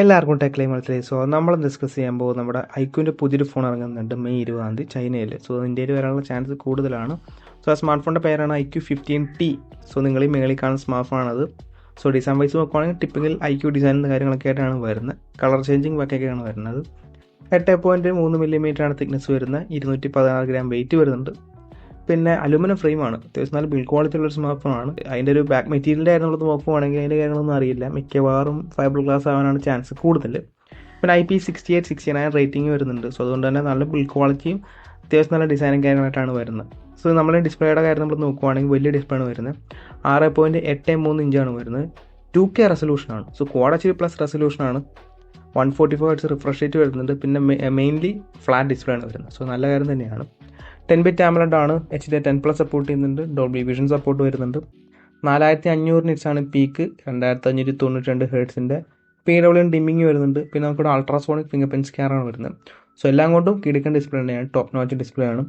എല്ലാവർക്കും ടെക് ക്ലൈമത്തിലേക്ക്. നമ്മൾ ഡിസ്കസ് ചെയ്യാൻ പോകും നമ്മുടെ ഐക്യൂൻ്റെ പുതിയൊരു ഫോൺ ഇറങ്ങുന്നുണ്ട് മെയ് 20 ചൈനയിൽ. ഇന്ത്യയിൽ വരാനുള്ള ചാൻസ് കൂടുതലാണ്. ആ സ്മാർട്ട് ഫോണിൻ്റെ പേരാണ് iQ15T. നിങ്ങൾ ഈ മേളിൽ കാണുന്ന സ്മാർട്ട് ഫോണാണത്. ഡിസൈൻ വൈസ് നോക്കുവാണെങ്കിൽ ടിപ്പിക്കൽ ഐക്യു ഡിസൈൻ കാര്യങ്ങളൊക്കെ ആയിട്ടാണ് വരുന്നത്. കളർ ചേഞ്ചിങ് ഒക്കെയാണ് വരുന്നത്. 8.3 mm തിക്നെസ് വരുന്ന 216 ഗ്രാം വെയിറ്റ് വരുന്നുണ്ട്. പിന്നെ അലുമിനിയം ഫ്രെയിമാണ്. അത്യാവശ്യം നല്ല ബിൽഡ് ക്വാളിറ്റി ഉള്ളൊരു സ്മാർട്ട് ഫോണാണ്. അതിൻ്റെ ഒരു ബാക്ക് മെറ്റീരിയലിൻ്റെ കാര്യങ്ങളൊക്കെ നോക്കുവാണെങ്കിൽ അതിൻ്റെ കാര്യങ്ങളൊന്നും അറിയില്ല. മിക്കവാറും ഫൈബർ ഗ്ലാസ് ആവാനാണ് ചാൻസ് കൂടുതൽ. പിന്നെ IP68, 69 റേറ്റിംഗ് വരുന്നുണ്ട്. അതുകൊണ്ട് തന്നെ നല്ല ബിൽഡ് ക്വാളിറ്റിയും അത്യാവശ്യം നല്ല ഡിസൈനും കാര്യമായിട്ടാണ് വരുന്നത്. നമ്മൾ ഡിസ്പ്ലേയുടെ കാര്യം നമ്മൾ നോക്കുവാണെങ്കിൽ വലിയ ഡിസ്പ്ലേ ആണ് വരുന്നത്. 6.83 ഇഞ്ചാണ് വരുന്നത്. 2K റെസൊല്യൂഷനാണ്. ക്വാഡ് എച്ച് പ്ലസ് റെസൊല്യൂഷനാണ്. 144 Hz റിഫ്രഷ് റേറ്റ് വരുന്നുണ്ട്. പിന്നെ മെയിൻലി ഫ്ലാറ്റ് ഡിസ്പ്ലേ ആണ് വരുന്നത്. നല്ല കാര്യം തന്നെയാണ്. 10-bit AMOLED ആണ്. HD10+ സപ്പോർട്ട് ചെയ്യുന്നുണ്ട്. ഡോൾബി വിഷൻ സപ്പോർട്ട് വരുന്നുണ്ട്. 4500 നിറ്റ്സാണ് പീക്ക്. 2592 ഹെർട്സിൻ്റെ PWM ഡിമ്മിങ് വരുന്നുണ്ട്. പിന്നെ നമുക്കിവിടെ അൾട്രാസോണിക് ഫിംഗർ പ്രിന്റ് സ്കാനറാണ് വരുന്നത്. എല്ലാം കൊണ്ടും കിടിക്കൻ ഡിസ്പ്ലേ തന്നെയാണ്. ടോപ്പ് നോച്ച് ഡിസ്പ്ലേ ആണ്.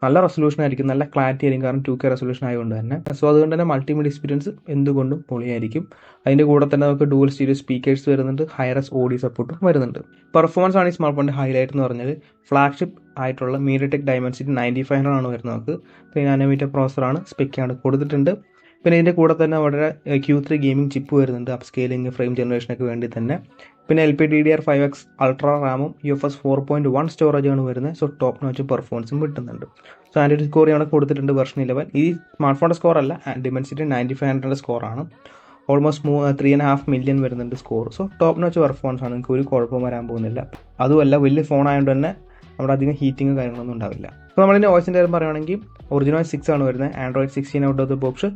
നല്ല റെസൊല്യൂഷൻ ആയിരിക്കും, നല്ല ക്ലാരിറ്റി ആയിരിക്കും. കാരണം 2K റെസൊല്യൂഷൻ ആയതുകൊണ്ട് തന്നെ. അതുകൊണ്ട് തന്നെ മൾട്ടിമീഡിയ എക്സ്പീരിയൻസ് എന്തുകൊണ്ടും പൊളിയായിരിക്കും. അതിൻ്റെ കൂടെ തന്നെ നമുക്ക് ഡുവൽ സ്റ്റീരിയോ സ്പീക്കേഴ്സ് വരുന്നുണ്ട്. ഹൈറസ് ഓഡിയോ സപ്പോർട്ടും വരുന്നുണ്ട്. പെർഫോമൻസ് ആണ് ഈ സ്മാർട്ട് ഫോണിൻ്റെ ഹൈലൈറ്റ് എന്ന് പറഞ്ഞാൽ ഫ്ലാഗ്ഷിപ്പ് ആയിട്ടുള്ള MediaTek Dimensity 9500 ആണ് വരുന്നത്. നമുക്ക് 3 nm പ്രോസറാണ് സ്പെക്കാണ് കൊടുത്തിട്ടുണ്ട്. പിന്നെ ഇതിൻ്റെ കൂടെ തന്നെ വളരെ Q3 ഗെയിമിംഗ് ചിപ്പ് വരുന്നുണ്ട്. അപ്സ്കെയിലിംഗ് ഫ്രെയിം ജനറേഷനൊക്കെ വേണ്ടി തന്നെ. പിന്നെ LPDDR5X അൾട്രാ റാമും UFS 4.1 സ്റ്റോറേജാണ് വരുന്നത്. ടോപ്പ് നോച്ച് പെർഫോമൻസും കിട്ടുന്നുണ്ട്. ആൻഡ്രോയിഡ് സ്കോർ ആണ് കൊടുത്തിട്ടുണ്ട് വെർഷൻ 11. ഈ സ്മാർട്ട് ഫോണിൻ്റെ സ്കോർ അല്ല, Dimensity 9500 സ്കോറാണ്. ഓൾമോസ്റ്റ് 3.5 മില്യൺ വരുന്നുണ്ട് സ്കോർ. ടോപ്പ് നോച്ച് പെർഫോമൻസ് ആണ്. നിങ്ങൾക്ക് ഒരു കുഴപ്പവും വരാൻ പോകുന്നില്ല. അതുമല്ല, വലിയ ഫോൺ ആയതുകൊണ്ട് തന്നെ നമ്മുടെ അധികം ഹീറ്റിംഗ് കാര്യങ്ങളൊന്നും ഉണ്ടാവില്ല. നമ്മളിതിൻ്റെ വോയിസിൻ്റെ കാര്യം പറയുകയാണെങ്കിൽ ഒറിജിനോയിസ് 6 ആണ് വരുന്നത്. Android 16 out of the box.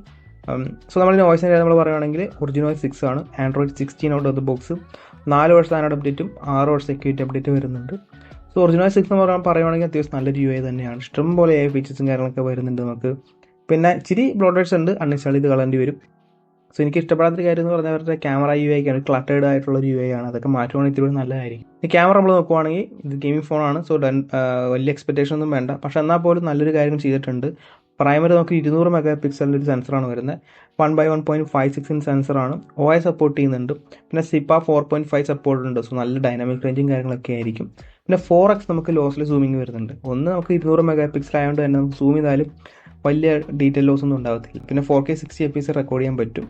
നമ്മളിതിൻ്റെ വോയിസിൻ്റെ കാര്യം നമ്മൾ പറയുകയാണെങ്കിൽ ഒറിജിനോയിസ് 6 ആണ്. Android 16 out of the box. 4 വർഷം ആൻഡ്രോയിഡ് അപ്ഡേറ്റും 6 വർഷം സെക്യൂരിറ്റി അപ്ഡേറ്റ് വരുന്നുണ്ട്. ഒറിജിനോയിസ് 6 എന്ന് പറയുകയാണെങ്കിൽ അത്യാവശ്യം നല്ലൊരു UI തന്നെയാണ്. ഇഷ്ടംപോലെ AI ഫീച്ചേഴ്സും കാര്യങ്ങളൊക്കെ വരുന്നുണ്ട് നമുക്ക്. പിന്നെ ഇച്ചിരി ബ്ലോഡേഴ്സ് ഉണ്ട്, അൺഇൻസ്റ്റാൾ ചെയ്ത് കളയേണ്ടി വരും. എനിക്ക് ഇഷ്ടപ്പെടാത്തൊരു കാര്യം എന്ന് പറഞ്ഞാൽ അവരുടെ ക്യാമറ UI ആണ്. ക്ലട്ടേഡ് ആയിട്ടുള്ളൊരു UI ആണ്. അതൊക്കെ മാറ്റുവാണെങ്കിൽ ഇത്തിരി നല്ലതായിരിക്കും. ഈ ക്യാമറ നമ്മൾ നോക്കുവാണെങ്കിൽ ഇത് ഗെയിമിംഗ് ഫോണാണ്. വലിയ എക്സ്പെക്ടേഷൻ ഒന്നും വേണ്ട. പക്ഷേ എന്നാൽ പോലും നല്ലൊരു കാര്യം ചെയ്തിട്ടുണ്ട്. പ്രൈമറി നമുക്ക് 200 മെഗാ ഒരു സെൻസറാണ് വരുന്നത്. 1/1.56 ഇഞ്ച് സെൻസറാണ്. OIS സപ്പോർട്ട് ചെയ്യുന്നുണ്ട്. പിന്നെ SIPA 4.5 സപ്പോർട്ട് ഉണ്ട്. നല്ല ഡൈനാമിക് റേഞ്ചും കാര്യങ്ങളൊക്കെ ആയിരിക്കും. പിന്നെ 4x നമുക്ക് ലോസ്ലെസ് സൂമിങ് വരുന്നുണ്ട്. നമുക്ക് 200 മെഗാ ആയതുകൊണ്ട് തന്നെ നമുക്ക് സൂം ചെയ്താലും വലിയ ഡീറ്റെയിൽ ലോസ് ഒന്നും ഉണ്ടാകത്തില്ല. പിന്നെ 4K 60 fps റെക്കോർഡ് ചെയ്യാൻ പറ്റും.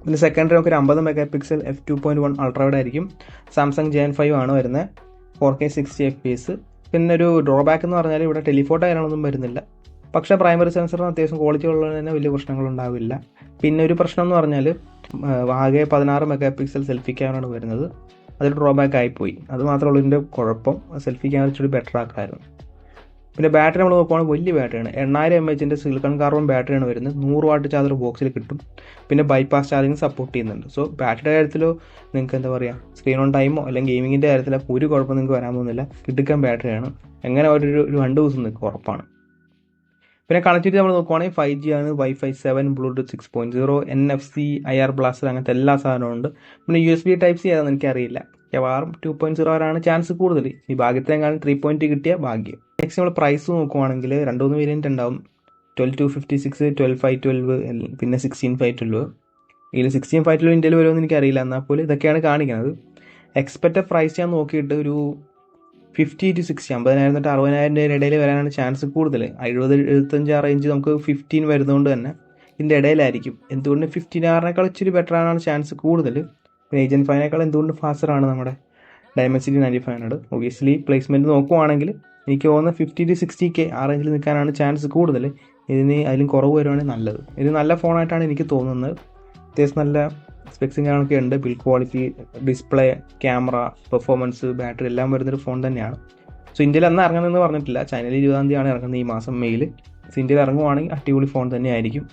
പിന്നെ സെക്കൻഡറി നമുക്ക് 50 മെഗാ പിക്സൽ f2.1 അൾട്രാവൈഡ് ആയിരിക്കും. സാംസങ് Gen 5 ആണ് വരുന്നത്. 4K 60 fps. പിന്നെ ഒരു ഡ്രോബാക്ക് എന്ന് പറഞ്ഞാൽ ഇവിടെ ടെലിഫോട്ടോ കാര്യങ്ങളൊന്നും വരുന്നില്ല. പക്ഷേ പ്രൈമറി സെൻസറിന് അത്യാവശ്യം ക്വാളിറ്റി ഉള്ളതുകൊണ്ട് തന്നെ വലിയ പ്രശ്നങ്ങളുണ്ടാവില്ല. പിന്നെ ഒരു പ്രശ്നം എന്ന് പറഞ്ഞാൽ ആകെ 16 മെഗാ പിക്സൽ സെൽഫി ക്യാമറയാണ് വരുന്നത്. അതൊരു ഡ്രോബാക്ക് ആയിപ്പോയി. അത് മാത്രമേ ഇതിൻ്റെ കുഴപ്പം. സെൽഫി ക്യാമറ ഇച്ചിരി ബെറ്റർ ആക്കായിരുന്നു. പിന്നെ ബാറ്ററി നമ്മൾ നോക്കുവാണെങ്കിൽ വലിയ ബാറ്ററിയാണ്. 8000 mAh സിലിക്കൺ കാർബൺ ബാറ്ററിയാണ് വരുന്നത്. 100 വാട്ട് ചാർജർ ബോക്സിൽ കിട്ടും. പിന്നെ ബൈപ്പാസ് ചാർജിങ് സപ്പോർട്ട് ചെയ്യുന്നുണ്ട്. ബാറ്ററിയുടെ കാര്യത്തിലോ നിങ്ങൾക്ക് എന്താ പറയുക, സ്ക്രീൻ ഓൺ ടൈമോ അല്ലെങ്കിൽ ഗെയിമിങ്ങിൻ്റെ കാര്യത്തിലോ ഒരു കുഴപ്പം നിങ്ങൾക്ക് വരാൻ പോകുന്നില്ല. കിടുക്കൻ ബാറ്ററിയാണ്. എങ്ങനെ ഒരു 2 ദിവസം നിങ്ങൾക്ക് ഉറപ്പാണ്. പിന്നെ കണക്ടിവിറ്റി നമ്മൾ നോക്കുവാണെങ്കിൽ 5G ആണ്. Wi-Fi 7, Bluetooth 6.0, NFC, IR blaster അങ്ങനത്തെ എല്ലാ സാധനവും ഉണ്ട്. പിന്നെ USB Type-C ഏതാണെന്ന് എനിക്കറിയില്ല. മിക്കവാറും 2.0 വരാനാണ് ചാൻസ് കൂടുതൽ. ഈ ഭാഗ്യത്തിനെക്കാളും 3.2 കിട്ടിയ ഭാഗ്യം. നെക്സ്റ്റ് നമ്മൾ പ്രൈസ് നോക്കുവാണെങ്കിൽ 2-3 വേരിയൻറ്റ് ഉണ്ടാവും. 12,256, 12,512, പിന്നെ 16,512. ഇതിൽ 16,512 ഇന്ത്യയിൽ വരുമെന്ന് എനിക്കറിയില്ല. എന്നാൽ പോലും ഇതൊക്കെയാണ് കാണിക്കുന്നത്. എക്സ്പെക്റ്റഡ് പ്രൈസ് ഞാൻ നോക്കിയിട്ട് ഒരു 50 to 60, 50,000 തൊട്ട് 60,000 ഇടയിൽ വരാനാണ് ചാൻസ് കൂടുതൽ. 70-75 റേഞ്ച് നമുക്ക് 15 വരുന്നതുകൊണ്ട് തന്നെ ഇതിൻ്റെ ഇടയിലായിരിക്കും. എന്തുകൊണ്ട് 15R ഇച്ചിരി ബെറ്റർ ആകാനാണ് ചാൻസ് കൂടുതൽ. പിന്നെ Agent 5 എന്തുകൊണ്ട് ഫാസ്റ്ററാണ് നമ്മുടെ Dimensity 9500. ഒബിയസ്ലി പ്ലേസ്മെൻറ്റ് നോക്കുവാണെങ്കിൽ എനിക്ക് തോന്നുന്ന 50 to 60K ആ റേഞ്ചിൽ നിൽക്കാനാണ് ചാൻസ് കൂടുതൽ. അതിലും കുറവ് വരുവാണെങ്കിൽ നല്ലത്. ഇത് നല്ല ഫോണായിട്ടാണ് എനിക്ക് തോന്നുന്നത്. അത്യാവശ്യം നല്ല സ്പെക്സും കാര്യങ്ങളൊക്കെ ഉണ്ട്. Build quality, display, camera, performance, battery എല്ലാം വരുന്നൊരു ഫോൺ തന്നെയാണ്. ഇന്ത്യയിൽ അന്ന് ഇറങ്ങുന്നതെന്ന് പറഞ്ഞിട്ടില്ല. ചൈനയിൽ 20 ഇറങ്ങുന്നത് ഈ മാസം മെയ്യിൽ. ഇന്ത്യയിൽ ഇറങ്ങുവാണെങ്കിൽ അടിപൊളി ഫോൺ തന്നെയായിരിക്കും.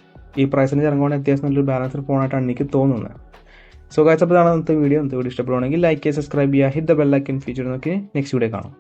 ഈ പ്രൈസിന് ഇറങ്ങുവാണെങ്കിൽ അത്യാവശ്യം നല്ലൊരു ബാലൻസ്ഡ് ഫോണായിട്ടാണ് എനിക്ക് തോന്നുന്നത്. ഗൈസ്, അപ്പോൾ ഇതാണ് ഇന്നത്തെ വീഡിയോ. ഇന്നത്തെ വീഡിയോ ഇഷ്ടപ്പെടുവാണെങ്കിൽ ലൈക്ക് ചെയ്യുക, സബ്സ്ക്രൈബ് ചെയ്യുക, hit the bell icon feature നോക്കി നെക്സ്റ്റ് വീഡിയോ കാണാം.